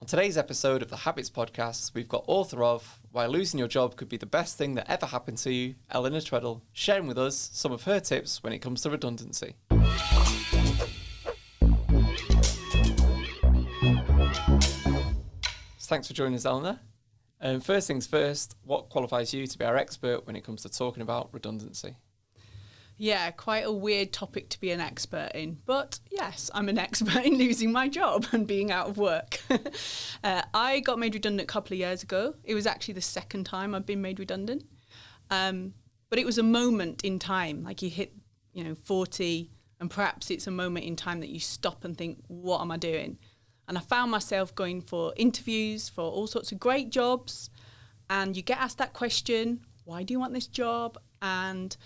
On today's episode of the Habitz Podcast, we've got author of Why Losing Your Job Could Be the Best Thing That Ever Happened to You, Eleanor Tweddell, sharing with us some of her tips when it comes to redundancy. So thanks for joining us, Eleanor. First things first, what qualifies you to be our expert when it comes to talking about redundancy? Yeah, quite a weird topic to be an expert in. But yes, I'm an expert in losing my job and being out of work. I got made redundant a couple of years ago. It was actually the second time I've been made redundant. But it was a moment in time, like you hit, 40, and perhaps it's a moment in time that you stop and think, what am I doing? And I found myself going for interviews for all sorts of great jobs. And you get asked that question, why do you want this job? And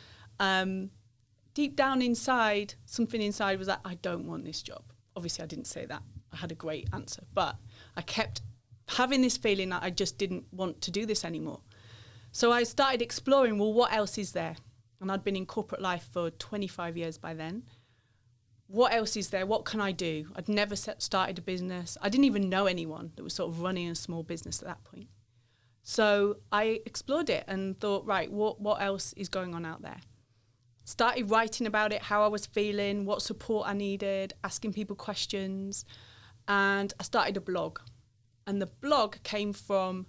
deep down inside, something inside was like, I don't want this job. Obviously, I didn't say that. I had a great answer. But I kept having this feeling that I just didn't want to do this anymore. So I started exploring, well, what else is there? And I'd been in corporate life for 25 years by then. What else is there? What can I do? I'd never started a business. I didn't even know anyone that was sort of running a small business at that point. So I explored it and thought, right, what else is going on out there? Started writing about it, how I was feeling, what support I needed, asking people questions. And I started a blog. And the blog came from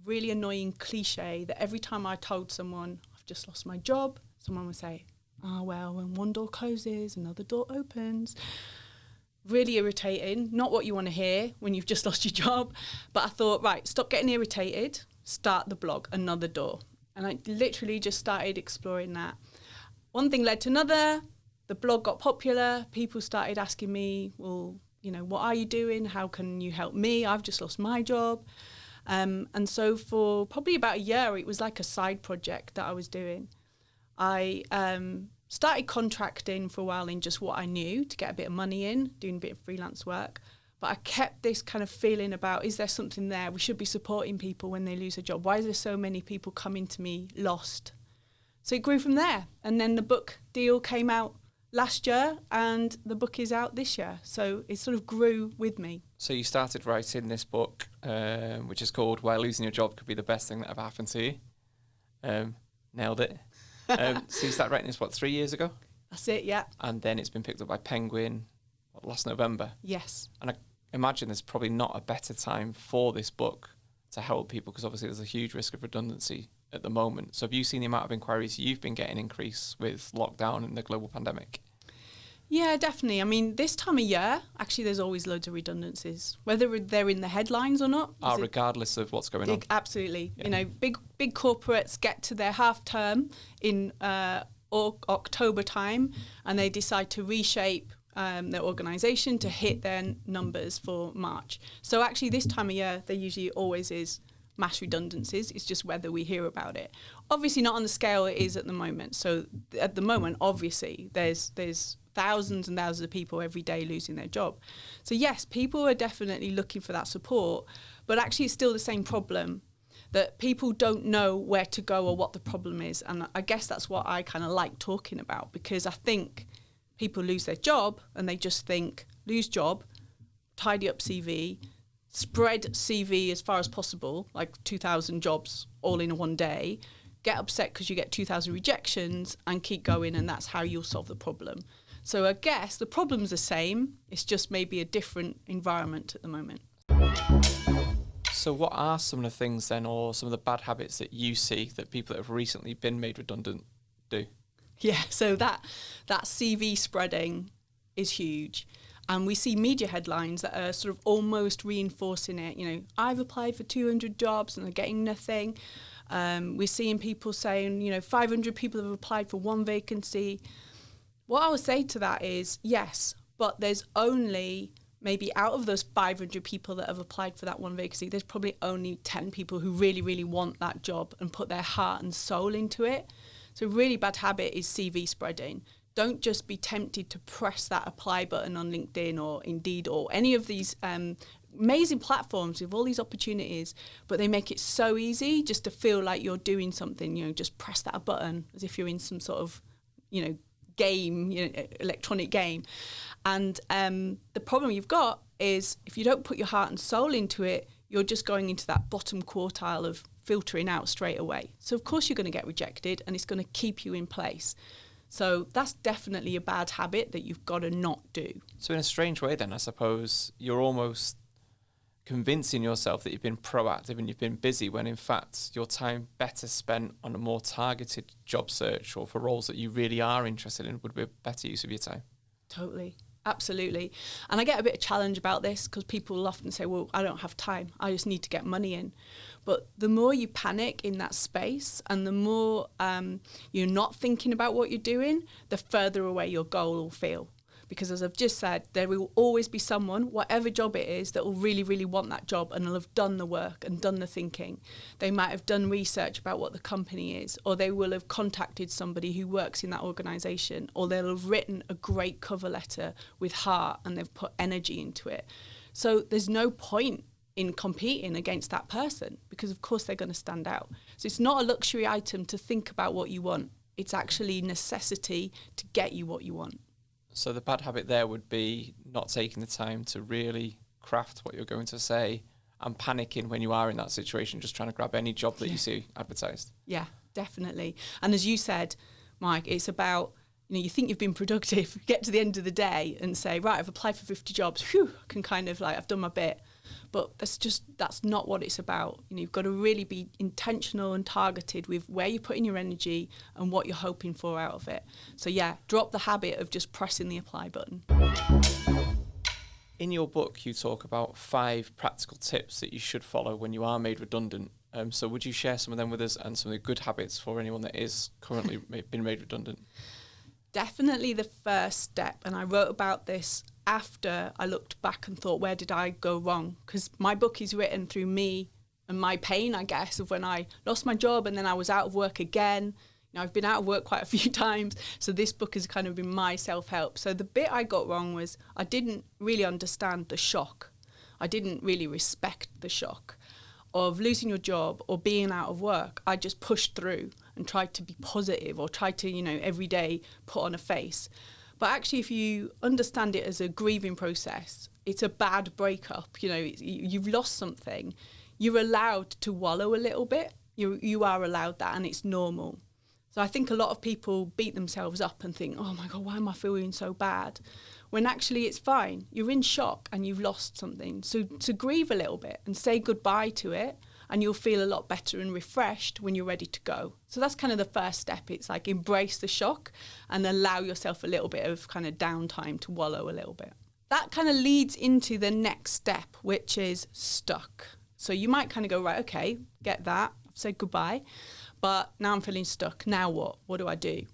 really annoying cliche that every time I told someone, I've just lost my job, someone would say, well, when one door closes, another door opens. Really irritating, not what you want to hear when you've just lost your job. But I thought, right, stop getting irritated, start the blog, another door. And I literally just started exploring that. One thing led to another, the blog got popular, people started asking me, well, what are you doing? How can you help me? I've just lost my job. And so for probably about a year, it was like a side project that I was doing. I started contracting for a while in just what I knew to get a bit of money in, doing a bit of freelance work. But I kept this kind of feeling about, is there something there? We should be supporting people when they lose a job. Why is there so many people coming to me lost? So it grew from there. And then the book deal came out last year and the book is out this year. So it sort of grew with me. So you started writing this book, which is called Why Losing Your Job Could Be the Best Thing That Ever Happened to You. Nailed it. So you started writing this, 3 years ago? That's it, yeah. And then it's been picked up by Penguin last November? Yes. And I imagine there's probably not a better time for this book to help people because obviously there's a huge risk of redundancy at the moment. So have you seen the amount of inquiries you've been getting increase with lockdown and the global pandemic? Yeah, definitely. I mean, this time of year, actually, there's always loads of redundancies, whether they're in the headlines or not. Regardless of what's going on. Absolutely. Yeah. Big corporates get to their half term in October time, and they decide to reshape their organisation to hit their numbers for March. So actually, this time of year, there usually always is mass redundancies. It's just whether we hear about it. Obviously, not on the scale it is at the moment. So at the moment, obviously, there's thousands and thousands of people every day losing their job. So yes, people are definitely looking for that support, but actually it's still the same problem that people don't know where to go or what the problem is. And I guess that's what I kind of like talking about, because I think people lose their job and they just think, lose job, tidy up CV, spread CV as far as possible, like 2,000 jobs all in one day, get upset because you get 2,000 rejections and keep going, and that's how you'll solve the problem. So I guess the problem's the same, it's just maybe a different environment at the moment. So what are some of the things then, or some of the bad habits that you see that people that have recently been made redundant do? Yeah, so that CV spreading is huge. And we see media headlines that are sort of almost reinforcing it. I've applied for 200 jobs and they're getting nothing. We're seeing people saying, 500 people have applied for one vacancy. What I would say to that is, yes, but there's only maybe out of those 500 people that have applied for that one vacancy, there's probably only 10 people who really, really want that job and put their heart and soul into it. So a really bad habit is CV spreading. Don't just be tempted to press that apply button on LinkedIn or Indeed or any of these amazing platforms with all these opportunities, but they make it so easy just to feel like you're doing something, just press that button as if you're in some sort of, game, electronic game. And the problem you've got is if you don't put your heart and soul into it, you're just going into that bottom quartile of filtering out straight away. So of course you're going to get rejected, and it's going to keep you in place. So that's definitely a bad habit that you've got to not do. So in a strange way then, I suppose, you're almost convincing yourself that you've been proactive and you've been busy, when in fact your time better spent on a more targeted job search or for roles that you really are interested in would be a better use of your time. Totally. Absolutely. And I get a bit of challenge about this because people will often say, well, I don't have time. I just need to get money in. But the more you panic in that space and the more you're not thinking about what you're doing, the further away your goal will feel. Because as I've just said, there will always be someone, whatever job it is, that will really, really want that job and will have done the work and done the thinking. They might have done research about what the company is, or they will have contacted somebody who works in that organisation, or they'll have written a great cover letter with heart and they've put energy into it. So there's no point in competing against that person because, of course, they're going to stand out. So it's not a luxury item to think about what you want. It's actually necessity to get you what you want. So the bad habit there would be not taking the time to really craft what you're going to say and panicking when you are in that situation, just trying to grab any job that you see advertised. Yeah, definitely. And as you said, Mike, it's about, you think you've been productive, get to the end of the day and say, right, I've applied for 50 jobs, I can kind of I've done my bit. But that's not what it's about. You've got to really be intentional and targeted with where you're putting your energy and what you're hoping for out of it. So yeah, drop the habit of just pressing the apply button. In your book, you talk about 5 practical tips that you should follow when you are made redundant. So would you share some of them with us and some of the good habits for anyone that is currently been made redundant? Definitely the first step, and I wrote about this after I looked back and thought, where did I go wrong? Because my book is written through me and my pain, I guess, of when I lost my job and then I was out of work again. I've been out of work quite a few times, so this book has kind of been my self-help. So the bit I got wrong was I didn't really understand the shock. I didn't really respect the shock of losing your job or being out of work. I just pushed through and tried to be positive or tried to, every day put on a face. But actually, if you understand it as a grieving process, it's a bad breakup. You've lost something. You're allowed to wallow a little bit. You are allowed that, and it's normal. So I think a lot of people beat themselves up and think, oh my God, why am I feeling so bad? When actually it's fine. You're in shock and you've lost something. So to grieve a little bit and say goodbye to it, and you'll feel a lot better and refreshed when you're ready to go. So that's kind of the first step. It's embrace the shock and allow yourself a little bit of kind of downtime to wallow a little bit. That kind of leads into the next step, which is stuck. So you might kind of go, right, okay, get that, I've said goodbye, but now I'm feeling stuck. Now what? What do I do?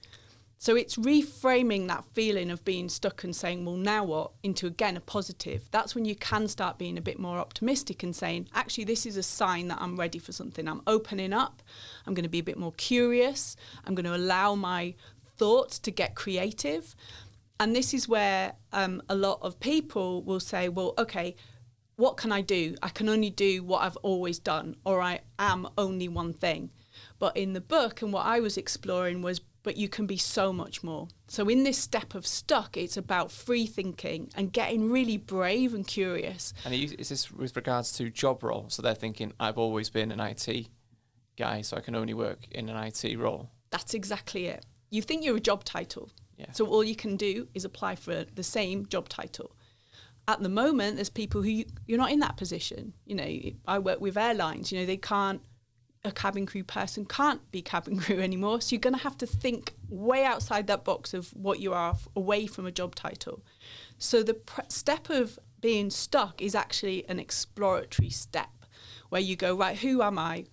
So it's reframing that feeling of being stuck and saying, well, now what, into, again, a positive. That's when you can start being a bit more optimistic and saying, actually, this is a sign that I'm ready for something. I'm opening up. I'm going to be a bit more curious. I'm going to allow my thoughts to get creative. And this is where a lot of people will say, well, okay, what can I do? I can only do what I've always done, or I am only one thing. But in the book, and what I was exploring was, but you can be so much more. So in this step of stuck, it's about free thinking and getting really brave and curious. And is this with regards to job role? So they're thinking, I've always been an IT guy, so I can only work in an IT role. That's exactly it. You think you're a job title. Yeah. So all you can do is apply for the same job title. At the moment, there's people who you're not in that position. I work with airlines. A cabin crew person can't be cabin crew anymore. So you're going to have to think way outside that box of what you are, away from a job title. So the step of being stuck is actually an exploratory step where you go, right, who am I?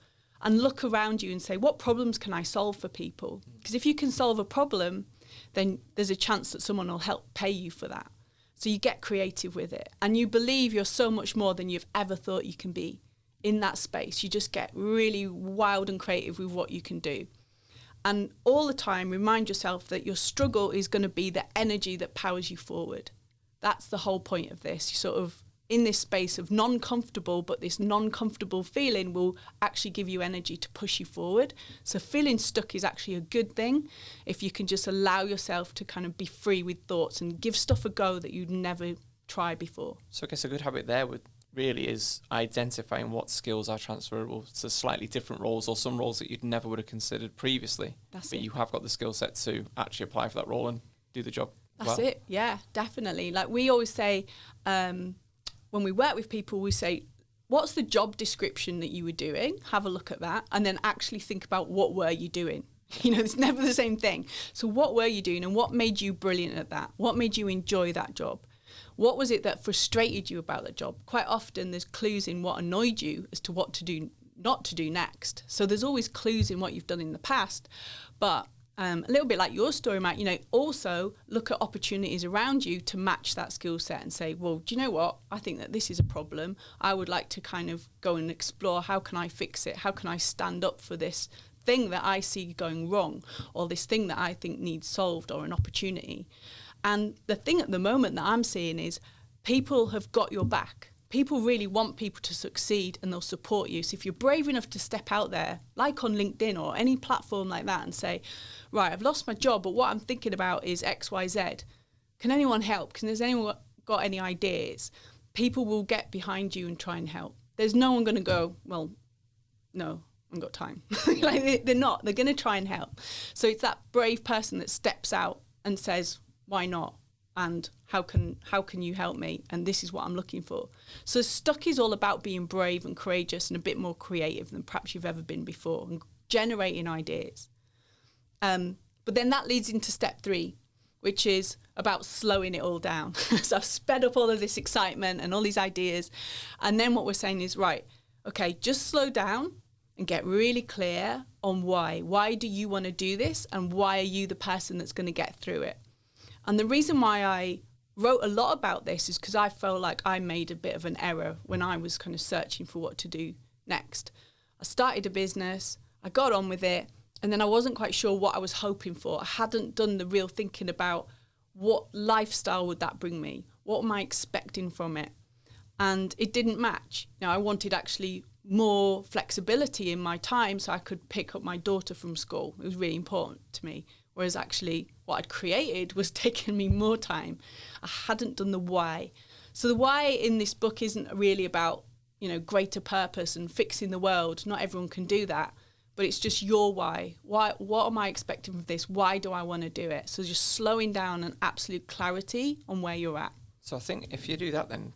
And look around you and say, what problems can I solve for people? Because if you can solve a problem, then there's a chance that someone will help pay you for that. So you get creative with it. And you believe you're so much more than you've ever thought you can be. In that space, you just get really wild and creative with what you can do. And all the time, remind yourself that your struggle is going to be the energy that powers you forward. That's the whole point of this. You're sort of in this space of non-comfortable, but this non-comfortable feeling will actually give you energy to push you forward. So feeling stuck is actually a good thing if you can just allow yourself to kind of be free with thoughts and give stuff a go that you'd never tried before. So I guess a good habit there really is identifying what skills are transferable to slightly different roles, or some roles that you'd never would have considered previously. But you have got the skill set to actually apply for that role and do the job. That's it. Yeah, definitely. Like we always say, when we work with people, we say, what's the job description that you were doing? Have a look at that. And then actually think about what were you doing? You know, it's never the same thing. So what were you doing, and what made you brilliant at that? What made you enjoy that job? What was it that frustrated you about that job? Quite often there's clues in what annoyed you as to what to do, not to do next. So there's always clues in what you've done in the past. But a little bit like your story, Matt, you know, also look at opportunities around you to match that skill set and say, well, do you know what? I think that this is a problem. I would like to kind of go and explore, how can I fix it? How can I stand up for this thing that I see going wrong, or this thing that I think needs solved, or an opportunity? And the thing at the moment that I'm seeing is people have got your back. People really want people to succeed, and they'll support you. So if you're brave enough to step out there, like on LinkedIn or any platform like that, and say, right, I've lost my job, but what I'm thinking about is X, Y, Z. Can anyone help? Has anyone got any ideas? People will get behind you and try and help. There's no one going to go, well, no, I haven't got time. Like they're not. They're going to try and help. So it's that brave person that steps out and says, why not? And how can you help me? And this is what I'm looking for. So Stuck is all about being brave and courageous and a bit more creative than perhaps you've ever been before, and generating ideas. But then that leads into step 3, which is about slowing it all down. So I've sped up all of this excitement and all these ideas. And then what we're saying is, right, okay, just slow down and get really clear on why. Why do you want to do this? And why are you the person that's going to get through it? And the reason why I wrote a lot about this is because I felt like I made a bit of an error when I was kind of searching for what to do next. I started a business, I got on with it, and then I wasn't quite sure what I was hoping for. I hadn't done the real thinking about what lifestyle would that bring me? What am I expecting from it? And it didn't match. You know, I wanted actually more flexibility in my time so I could pick up my daughter from school. It was really important to me. Whereas actually what I'd created was taking me more time. I hadn't done the why. So the why in this book isn't really about, you know, greater purpose and fixing the world. Not everyone can do that. But it's just your why. What am I expecting from this? Why do I want to do it? So just slowing down and absolute clarity on where you're at. So I think if you do that, then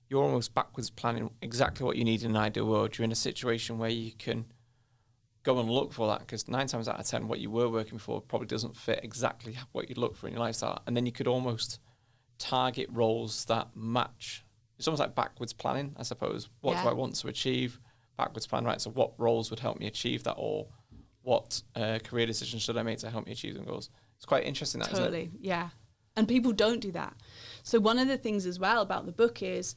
you're almost backwards planning exactly what you need in an ideal world. You're in a situation where you can go and look for that, because 9 times out of 10 what you were working for probably doesn't fit exactly what you'd look for in your lifestyle, and then you could almost target roles that match. It's almost like backwards planning, I suppose. What do I want to achieve? Backwards plan, right? So what roles would help me achieve that, or what career decisions should I make to help me achieve them goals? It's quite interesting, that, totally, isn't it? Yeah. And people don't do that. So one of the things as well about the book is,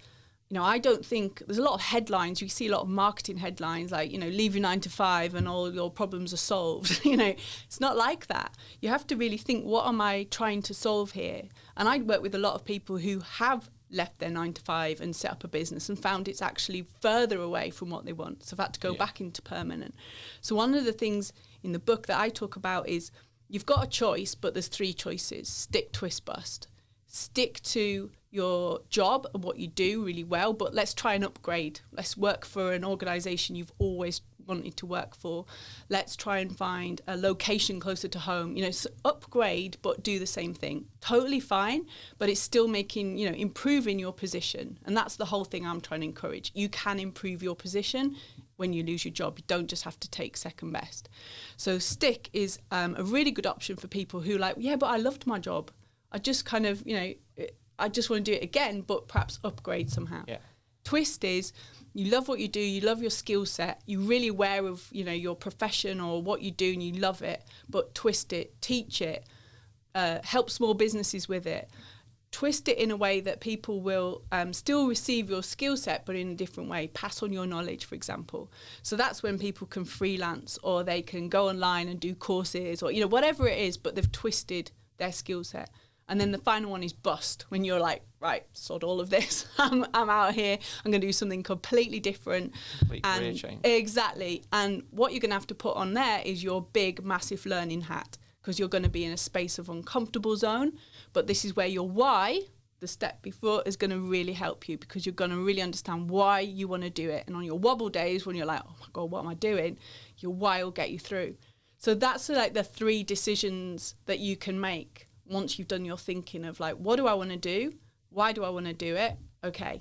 you know, I don't think there's a lot of headlines. You see a lot of marketing headlines like, you know, leave your 9 to 5 and all your problems are solved. You know, it's not like that. You have to really think, what am I trying to solve here? And I work with a lot of people who have left their 9 to 5 and set up a business and found it's actually further away from what they want. So I've had to go back into permanent. So one of the things in the book that I talk about is you've got a choice, but there's 3 choices: stick, twist, bust. Stick to your job and what you do really well, but let's try and upgrade. Let's work for an organisation you've always wanted to work for. Let's try and find a location closer to home. You know, so upgrade, but do the same thing. Totally fine, but it's still making, you know, improving your position. And that's the whole thing I'm trying to encourage. You can improve your position when you lose your job. You don't just have to take second best. So stick is a really good option for people who like, yeah, but I loved my job. I just kind of, you know, I just want to do it again, but perhaps upgrade somehow. Yeah. Twist is you love what you do, you love your skill set, you're really aware of, you know, your profession or what you do and you love it, but twist it, teach it, help small businesses with it. Twist it in a way that people will still receive your skill set, but in a different way. Pass on your knowledge, for example. So that's when people can freelance, or they can go online and do courses, or, you know, whatever it is, but they've twisted their skill set. And then the final one is bust, when you're like, right, sod all of this. I'm out here. I'm going to do something completely different. Complete career change. Exactly. And what you're going to have to put on there is your big, massive learning hat, because you're going to be in a space of uncomfortable zone. But this is where your why the step before is going to really help you, because you're going to really understand why you want to do it. And on your wobble days, when you're like, oh my God, what am I doing? Your why will get you through. So that's like the 3 decisions that you can make once you've done your thinking of like, what do I want to do? Why do I want to do it? Okay.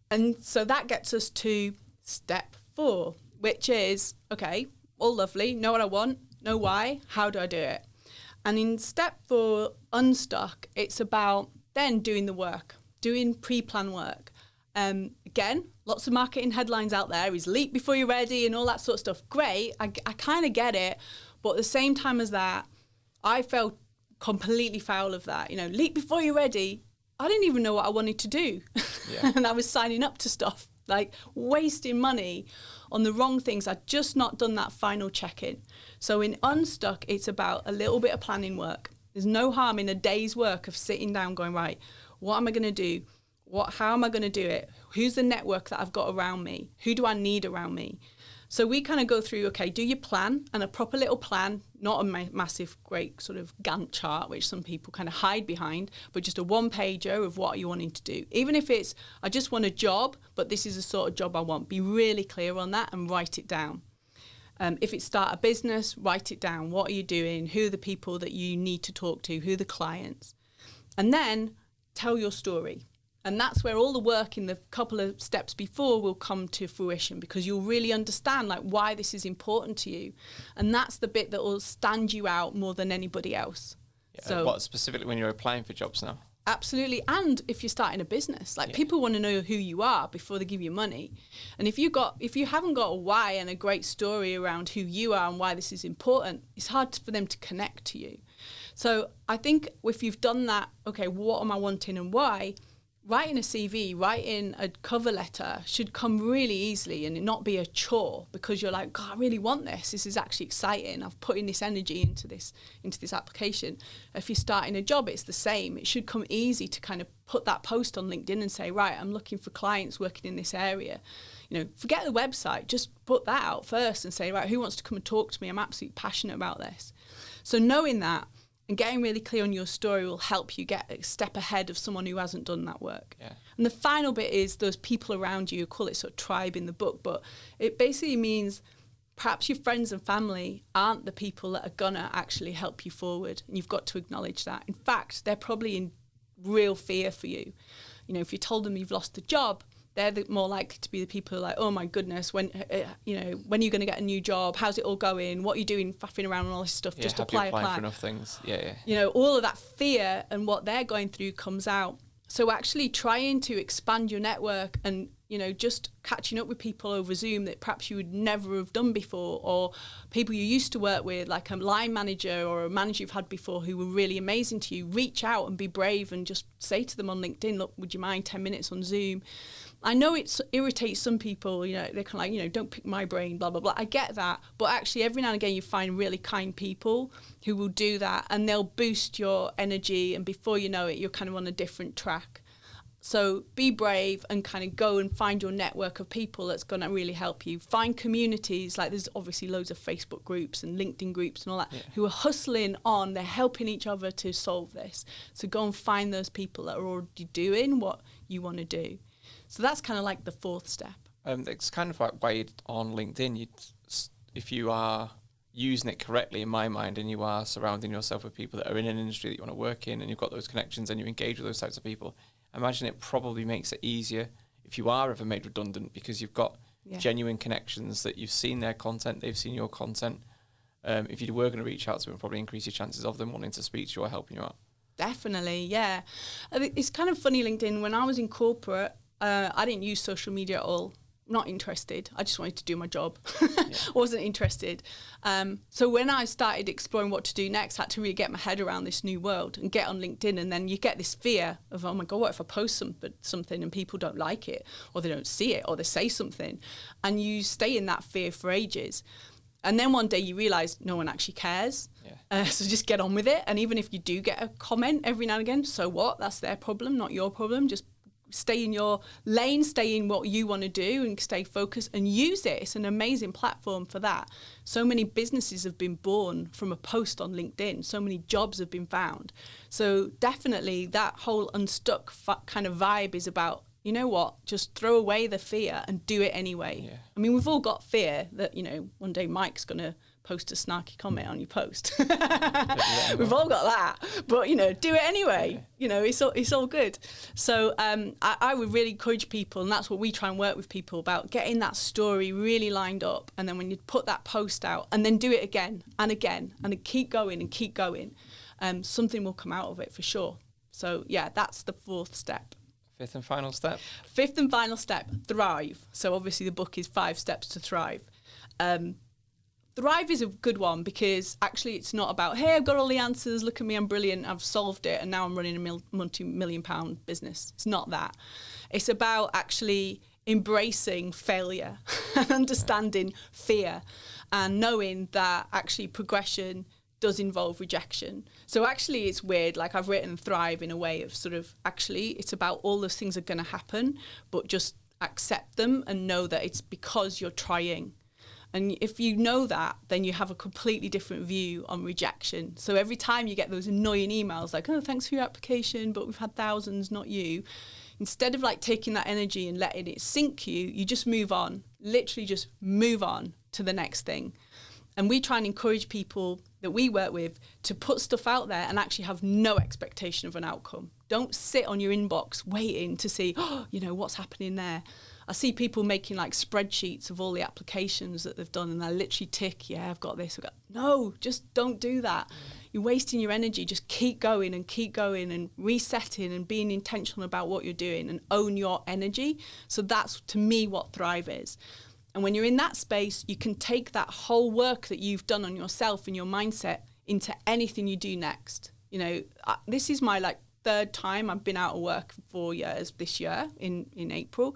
And so that gets us to step 4, which is, okay, all lovely, know what I want, know why, how do I do it? And in step 4, Unstuck, it's about then doing the work, doing pre-plan work. Again, lots of marketing headlines out there is leap before you're ready and all that sort of stuff. Great, I kind of get it. But at the same time as that, I felt completely foul of that. You know, leap before you're ready. I didn't even know what I wanted to do. Yeah. And I was signing up to stuff, like wasting money on the wrong things. I'd just not done that final check-in. So in Unstuck, it's about a little bit of planning work. There's no harm in a day's work of sitting down going, right, what am I going to do? How am I going to do it? Who's the network that I've got around me? Who do I need around me? So we kind of go through, okay, do your plan, and a proper little plan, not a massive, great sort of Gantt chart, which some people kind of hide behind, but just a 1-pager of what you're wanting to do. Even if it's, I just want a job, but this is the sort of job I want. Be really clear on that and write it down. If it's start a business, write it down. What are you doing? Who are the people that you need to talk to? Who are the clients? And then tell your story. And that's where all the work in the couple of steps before will come to fruition, because you'll really understand like why this is important to you. And that's the bit that will stand you out more than anybody else. Yeah, so what specifically when you're applying for jobs now? Absolutely. And if you're starting a business, like people want to know who you are before they give you money. And if you haven't got a why and a great story around who you are and why this is important, it's hard for them to connect to you. So I think if you've done that, okay, what am I wanting and why? Writing a CV, writing a cover letter should come really easily and it not be a chore, because you're like, God, I really want this. This is actually exciting. I've put in this energy into this application. If you're starting a job, it's the same. It should come easy to kind of put that post on LinkedIn and say, right, I'm looking for clients working in this area. You know, forget the website. Just put that out first and say, right, who wants to come and talk to me? I'm absolutely passionate about this. So knowing that and getting really clear on your story will help you get a step ahead of someone who hasn't done that work. Yeah. And the final bit is those people around you. Call it sort of tribe in the book, but it basically means perhaps your friends and family aren't the people that are gonna actually help you forward, and you've got to acknowledge that. In fact, they're probably in real fear for you. You know, if you told them you've lost a job, they're more likely to be the people who are like, oh my goodness, when when are you going to get a new job? How's it all going? What are you doing, faffing around and all this stuff? Yeah, just apply apply. For enough things. Yeah. You know, all of that fear and what they're going through comes out. So actually trying to expand your network and, you know, just catching up with people over Zoom that perhaps you would never have done before, or people you used to work with, like a line manager or a manager you've had before who were really amazing to you. Reach out and be brave and just say to them on LinkedIn, look, would you mind 10 minutes on Zoom? I know it irritates some people, you know, they're kind of like, you know, don't pick my brain, blah, blah, blah. I get that. But actually every now and again you find really kind people who will do that, and they'll boost your energy, and before you know it, you're kind of on a different track. So be brave and kind of go and find your network of people that's going to really help you. Find communities, like there's obviously loads of Facebook groups and LinkedIn groups and all that, who are hustling on, they're helping each other to solve this. So go and find those people that are already doing what you want to do. So that's kind of like the 4th step. It's kind of like why on LinkedIn, if you are using it correctly, in my mind, and you are surrounding yourself with people that are in an industry that you want to work in, and you've got those connections and you engage with those types of people, I imagine it probably makes it easier if you are ever made redundant, because you've got genuine connections that you've seen their content, they've seen your content. If you were going to reach out to them, it'll probably increase your chances of them wanting to speak to you or helping you out. Definitely, yeah. It's kind of funny, LinkedIn, when I was in corporate, I didn't use social media at all. Not interested. I just wanted to do my job. Wasn't interested. So when I started exploring what to do next, I had to really get my head around this new world and get on LinkedIn. And then you get this fear of, oh my God, what if I post something and people don't like it, or they don't see it, or they say something, and you stay in that fear for ages. And then one day you realise no one actually cares. So just get on with it. And even if you do get a comment every now and again, so what? That's their problem, not your problem. Just stay in your lane, stay in what you want to do and stay focused and use it. It's an amazing platform for that. So many businesses have been born from a post on LinkedIn. So many jobs have been found. So definitely that whole Unstuck kind of vibe is about, you know what, just throw away the fear and do it anyway. Yeah. I mean, we've all got fear that, you know, one day Mike's going to post a snarky comment on your post. We've all got that, but you know, do it anyway. Yeah. You know, it's all good. So I would really encourage people, and that's what we try and work with people about, getting that story really lined up, and then when you put that post out, and then do it again and again, and keep going and keep going, something will come out of it for sure. So yeah, that's the fourth step. Fifth and final step. Fifth and final step, thrive. So obviously the book is 5 steps to thrive. Thrive is a good one because actually it's not about, hey, I've got all the answers, look at me, I'm brilliant, I've solved it, and now I'm running a multi-million-pound business. It's not that. It's about actually embracing failure and understanding fear and knowing that actually progression does involve rejection. So actually it's weird, like I've written thrive in a way of sort of, actually it's about all those things are going to happen, but just accept them and know that it's because you're trying. And if you know that, then you have a completely different view on rejection. So every time you get those annoying emails like, oh, thanks for your application, but we've had thousands, not you. Instead of like taking that energy and letting it sink you, you just move on, literally just move on to the next thing. And we try and encourage people that we work with to put stuff out there and actually have no expectation of an outcome. Don't sit on your inbox waiting to see, oh, you know, what's happening there. I see people making like spreadsheets of all the applications that they've done and they literally tick, yeah, I've got this. No, just don't do that. You're wasting your energy. Just keep going and resetting and being intentional about what you're doing and own your energy. So that's, to me, what Thrive is. And when you're in that space, you can take that whole work that you've done on yourself and your mindset into anything you do next. You know, this is my like 3rd time I've been out of work for 4 years this year in April.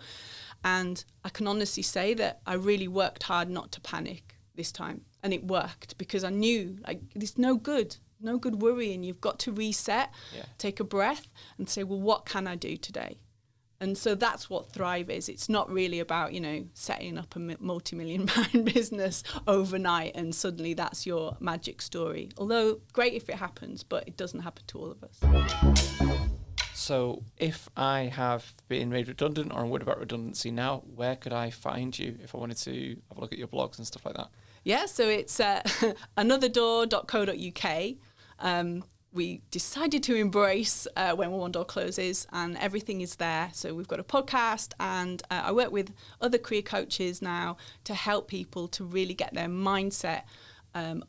And I can honestly say that I really worked hard not to panic this time. And it worked because I knew like there's no good worrying. You've got to reset, take a breath and say, well, what can I do today? And so that's what Thrive is. It's not really about, you know, setting up a multi-million-pound business overnight and suddenly that's your magic story. Although great if it happens, but it doesn't happen to all of us. So if I have been made redundant or I'm worried about redundancy now, where could I find you if I wanted to have a look at your blogs and stuff like that? Yeah, so it's anotherdoor.co.uk. We decided to embrace when one door closes and everything is there. So we've got a podcast and I work with other career coaches now to help people to really get their mindset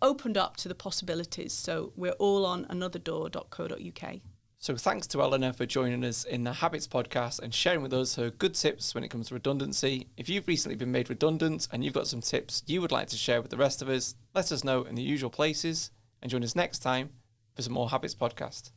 opened up to the possibilities. So we're all on anotherdoor.co.uk. So thanks to Eleanor for joining us in the Habitz Podcast and sharing with us her good tips when it comes to redundancy. If you've recently been made redundant and you've got some tips you would like to share with the rest of us, let us know in the usual places and join us next time for some more Habitz Podcast.